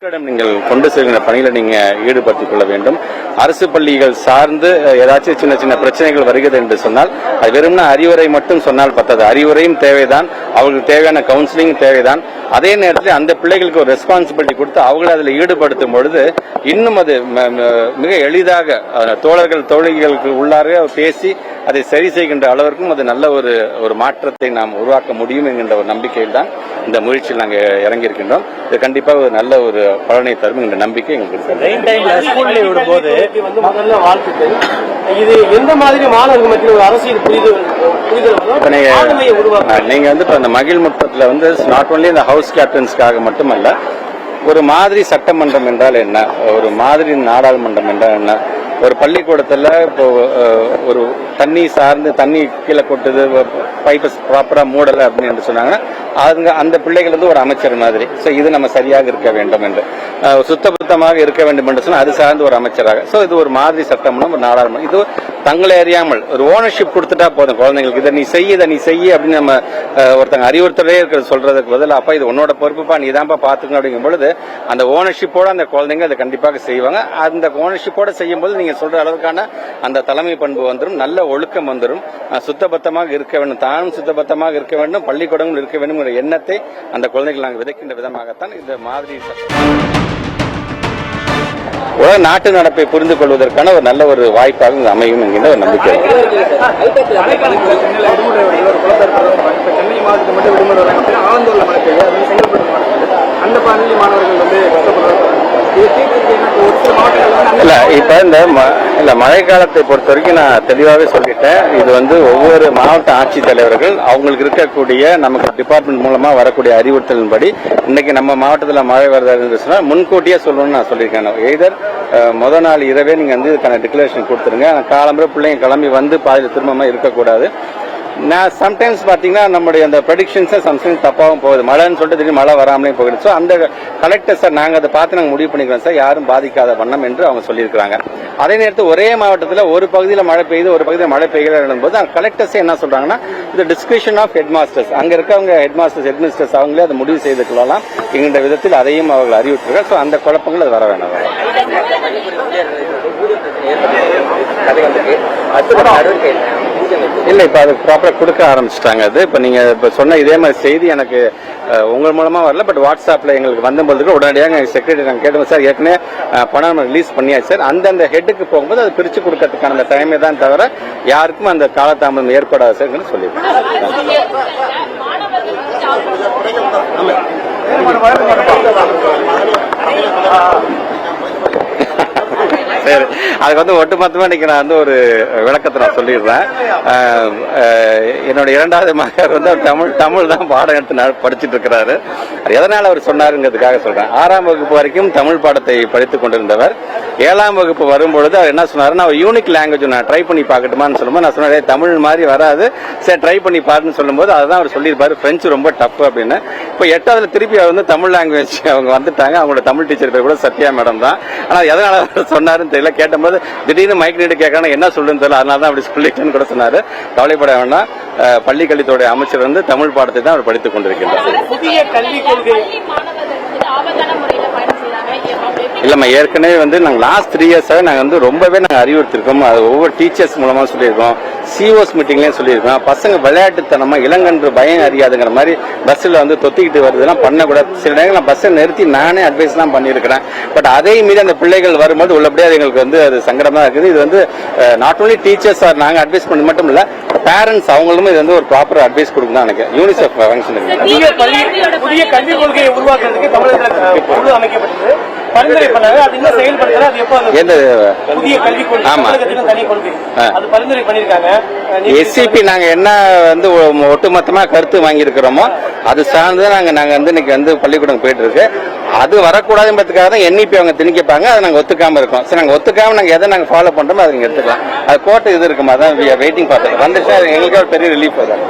நீங்கள் கொண்டு செல்கிற பணியில நீங்க ஈடுபடுத்திக் கொள்ள வேண்டும். அரசு பள்ளிகள் சார்ந்து ஏதாச்சும் சின்ன சின்ன பிரச்சனைகள் வருகிறது என்று சொன்னால் அது வெறும்னா அறிவுரை மட்டும் சொன்னால் பத்தாது. அறிவுரையும் தேவைதான், அவர்களுக்கு தேவையான கவுன்சிலிங் தேவைதான். அதே நேரத்தில் அந்த பிள்ளைகளுக்கு ஒரு ரெஸ்பான்சிபிலிட்டி கொடுத்து அவங்களை அதில் ஈடுபடுத்தும் பொழுது இன்னும் அது மிக எளிதாக தோழர்கள் தோழிகளுக்கு உள்ளார பேசி அதை சரி செய்கின்ற அளவிற்கும் அது நல்ல ஒரு மாற்றத்தை நாம் உருவாக்க முடியும் என்கின்ற ஒரு நம்பிக்கையில் தான் இந்த முயற்சியில் நாங்கள் இறங்கியிருக்கின்றோம். இது கண்டிப்பாக ஒரு நல்ல ஒரு பலனை தரும் என்ற நம்பிக்கை எங்களுக்கு விடும்போது முதல்ல வாழ்த்துக்கள். இது எந்த மாதிரி மாணவர்கள் மத்தியில் அரசியல் புரிதல் நீங்க வந்து இந்த மகிழ் முற்றத்தில் நாட் ஒன்லி இந்த ஹவுஸ் கேப்டன்ஸ்க்காக மட்டுமல்ல, ஒரு மாதிரி சட்டமன்றம் என்றால் என்ன, ஒரு மாதிரி நாடாளுமன்றம் என்றால் என்ன, ஒரு பள்ளிக்கூடத்தில் இப்போ ஒரு தண்ணி சார்ந்து தண்ணி கீழே கொட்டுது, பைப்பை ப்ராப்பரா மூடலை அப்படின்னு சொன்னாங்கன்னா அந்த பிள்ளைகள் ஒரு அமைச்சர் மாதிரி. இது நம்ம சரியாக இருக்க வேண்டும் என்று, சுத்தபத்தமாக இருக்க வேண்டும் என்று சொன்னால் அது சார்ந்து ஒரு அமைச்சராக. இது ஒரு மாதிரி சட்டமன்றம், ஒரு நாடாளுமன்றம். இது தங்களை அறியாமல் ஒரு ஓனர்ஷிப் கொடுத்துட்டா போதும் குழந்தைங்களுக்கு. இதை நீ செய்ய அப்படின்னு நம்ம ஒருத்தங்க அறிவுறுத்தலே இருக்கிறது சொல்றதுக்கு பதில், அப்பா இது உன்னோட பொறுப்புப்பா, நீ தான்ப்பா பாத்துக்கணும் அப்படிங்கும் பொழுது அந்த ஓனர்ஷிப்போட அந்த குழந்தைங்க அதை கண்டிப்பாக செய்வாங்க. அந்த ஓனர்ஷிப்போட செய்யும் போது நீங்க சொல்ற அளவுக்கான அந்த தலைமை பண்பு வந்துடும், நல்ல ஒழுக்கம் வந்துடும், சுத்தபத்தமாக இருக்க வேண்டும், தானும் சுத்தபத்தமாக இருக்க வேண்டும், பள்ளிக்கூடங்கள் இருக்க வேண்டும் என்ற எண்ணத்தை அந்த குழந்தைகள் நாங்கள் விதைக்கின்ற விதமாகத்தான் இந்த மாதிரி உலக நாட்டு நடப்பை புரிந்து கொள்வதற்கான ஒரு நல்ல ஒரு வாய்ப்பாக அமையும் என்கின்ற ஒரு நம்பிக்கை. இல்ல இப்ப இந்த மழை காலத்தை பொறுத்த வரைக்கும் நான் தெளிவாகவே சொல்லிட்டேன். இது ஒவ்வொரு மாவட்ட ஆட்சித்தலைவர்கள் அவங்களுக்கு இருக்கக்கூடிய நமக்கு டிபார்ட்மெண்ட் மூலமா வரக்கூடிய அறிவுறுத்தலின்படி இன்னைக்கு நம்ம மாவட்டத்தில் மழை வருது சொன்னா முன்கூட்டியே சொல்லணும்னு நான் சொல்லியிருக்கேன். எய்தர் முதல் நாள் இரவே நீங்க இதுக்கான டிக்ளரேஷன் கொடுத்துருங்க. காலம்புற பிள்ளைங்க கிளம்பி பாதியில் திரும்பமா இருக்கக்கூடாது. நான் சம்டைம்ஸ் பாத்தீங்கன்னா நம்முடைய அந்த ப்ரெடிக்ஷன்ஸ் சம்டைம்ஸ் தப்பாவும் போகுது. மழைன்னு சொல்லிட்டு திடீர்னு மழை வராமலே போயிடுச்சு. அந்த கலெக்டர் சார் நாங்க அதை பார்த்து நாங்கள் முடிவு பண்ணிக்கிறோம் சார், யாரும் பாதிக்காத வண்ணம் என்று அவங்க சொல்லியிருக்காங்க. அதே நேரத்தில் ஒரே மாவட்டத்தில் ஒரு பகுதியில் மழை பெய்யுது, ஒரு பகுதியில் மழை பெய்யல போது கலெக்டர்ஸ் என்ன சொல்றாங்கன்னா இது டிஸ்கிரிப்ஷன் ஆஃப் ஹெட் மாஸ்டர்ஸ், அங்க இருக்கவங்க ஹெட் மாஸ்டர்ஸ் ஹெட் மினிஸ்டர்ஸ் அவங்களே அதை முடிவு செய்து கொள்ளலாம் என்கின்ற விதத்தில் அதையும் அவர்கள் அறிவித்திருக்காங்க. அந்த குழப்பங்கள் அது வர வேண்டாம். இல்ல இப்ப அது ப்ராப்பரா கொடுக்க ஆரம்பிச்சிட்டாங்க. அது இப்ப நீங்க சொன்ன இதே மாதிரி செய்தி எனக்கு உங்கள் மூலமா வரல, பட் வாட்ஸ்அப்ல எங்களுக்கு வந்தபோது உடனடியாக செக்ரட்டரி நாங்கள் கேட்டோம் சார், ஏற்கனவே பணம் ரிலீஸ் பண்ணியாச்சு சார், அந்தந்த ஹெட்டுக்கு போகும்போது அது பிரிச்சு கொடுக்கறதுக்கான அந்த டைமே தான் தவிர யாருக்கும் அந்த காலதாமதம் ஏற்படாது சார் சொல்லியிருக்கேன். சரி, அதுக்கு ஒட்டுமொத்தமா இன்னைக்கு நான் ஒரு விளக்கத்தை நான் சொல்லிடுறேன். என்னோட இரண்டாவது மகர் தமிழ் தான் பாடம் எடுத்து படிச்சுட்டு இருக்கிறாரு. எதனால அவர் சொன்னாருங்கிறதுக்காக சொல்றேன். 6ஆம் வகுப்பு வரைக்கும் தமிழ் பாடத்தை படித்துக் கொண்டிருந்தவர் 7ஆம் வகுப்பு வரும்பொழுது அவர் என்ன சொன்னாருன்னா, ஒரு யூனிக் லாங்குவேஜ் நான் ட்ரை பண்ணி பார்க்கட்டுமான்னு சொல்லும்போது நான் சொன்னேன் தமிழ் மாதிரி வராது, சரி ட்ரை பண்ணி பாருன்னு சொல்லும்போது அதுதான் அவர் சொல்லியிருப்பாரு பிரெஞ்சு ரொம்ப டஃப் அப்படின்னு. இப்போ 8ஆவதுல திருப்பி அவர் தமிழ் லாங்குவேஜ் அவங்க வந்துட்டாங்க. அவங்களோட தமிழ் டீச்சர் பேர் கூட சத்யா மேடம் தான். ஆனா எதனால சொன்னாருன்னு தெரியல. கேட்டபோது திடீர்னு மைக் நீட்டு கேட்கணும் என்ன சொல்லுன்னு தெரியல, அதனால தான் அப்படி சொல்லிட்டேன்னு கூட சொன்னாரு. கவலைப்பட வேண்டாம், பள்ளி கல்வித்துறை அமைச்சர் தமிழ் பாடத்தை தான் அவர் படித்துக் கொண்டிருக்கின்றார். புதிய கல்விக் கொள்கை இல்லம்மா, ஏற்கனவே நாங்கள் லாஸ்ட் 3 இயர்ஸாக நாங்கள் ரொம்பவே நாங்கள் அறிவுறுத்திருக்கோம். அது ஒவ்வொரு டீச்சர்ஸ் மூலமா சொல்லியிருக்கோம், சிஓஸ் மீட்டிங்லயும் சொல்லியிருக்கோம். பசங்க விளையாட்டுத்தனமா இளங்கன்று பயம் அறியாதுங்கிற மாதிரி பஸ்ல தொத்திக்கிட்டு வருதுலாம் பண்ணக்கூடாது. சில நேரங்கள் நான் பஸ்ஸை நிறுத்தி நானே அட்வைஸ் தான் பண்ணியிருக்கிறேன். பட் அதே மீறி அந்த பிள்ளைகள் வரும்போது உள்ளபடியே எங்களுக்கு அது சங்கடமா இருக்குது. இது நாட் ஓன்லி டீச்சர்ஸ் ஆர் நாங்கள் அட்வைஸ் பண்ணது மட்டும் இல்ல, பேரண்ட்ஸ் அவங்களும் இது ஒரு ப்ராப்பர் அட்வைஸ் கொடுக்கணும். எனக்கு யூனிசெஃப் ஃபங்க்ஷன் புதிய கல்விக் கொள்கையை உருவாக்குறதுக்கு தமிழகத்தில் குழு அமைக்கப்பட்டது, பரிந்துரை பண்ணாங்க. அது இன்னும் செயல்படுத்தல. அது எப்போ புதிய கல்விக் கொள்கை தனி கொள்கை அது பரிந்துரை பண்ணிருக்காங்க. எஸ்சிபி நாங்க என்ன ஒட்டுமொத்தமா கருத்து வாங்கி இருக்கிறோமோ அது சார்ந்து நாங்க இன்னைக்கு பள்ளிக்கூடம் போயிட்டு இருக்கு. அது வரக்கூடாதுன்றதுக்காக தான் NEP அவங்க திணிக்கப்பாங்க. அதை நாங்க ஒத்துக்காம இருக்கோம். சரி, நாங்க ஒத்துக்காம நாங்க எதை நாங்க ஃபாலோ பண்றோமோ அதை நீங்க எடுத்துக்கலாம். அது கோர்ட்டு இது இருக்குமா தான் வெயிட்டிங் பார்த்து வந்துச்சு. எங்களுக்கு ஒரு பெரிய ரிலீஃப் வரும்.